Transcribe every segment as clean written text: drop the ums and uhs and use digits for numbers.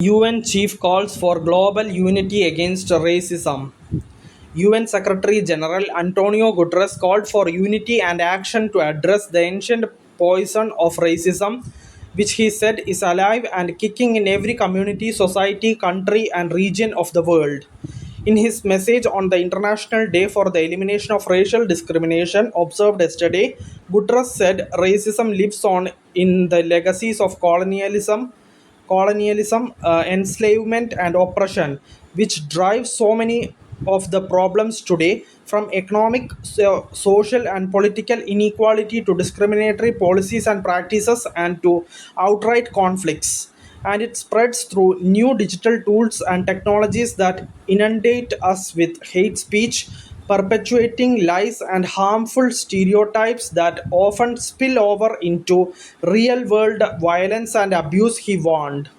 UN chief calls for global unity against racism. UN Secretary General Antonio Guterres called for unity and action to address the ancient poison of racism, which he said is alive and kicking in every community, society, country, and region of the world. In his message on the International Day for the Elimination of Racial Discrimination observed yesterday, Guterres said racism lives on in the legacies of colonialism, enslavement, and oppression, which drive so many of the problems today, from economic, social, and political inequality to discriminatory policies and practices and to outright conflicts. And it spreads through new digital tools and technologies that inundate us with hate speech, perpetuating lies and harmful stereotypes that often spill over into real world violence and abuse, he warned.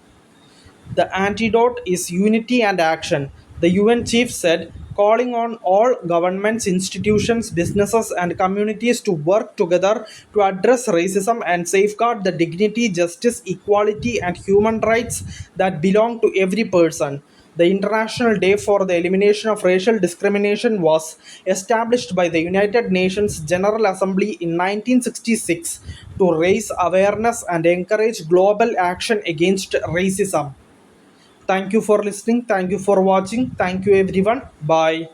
The antidote is unity and action, the UN chief said, calling on all governments, institutions, businesses, and communities to work together to address racism and safeguard the dignity, justice, equality, and human rights that belong to every person. The International Day for the Elimination of Racial Discrimination was established by the United Nations General Assembly in 1966 to raise awareness and encourage global action against racism. Thank you for listening. Thank you for watching. Thank you, everyone. Bye.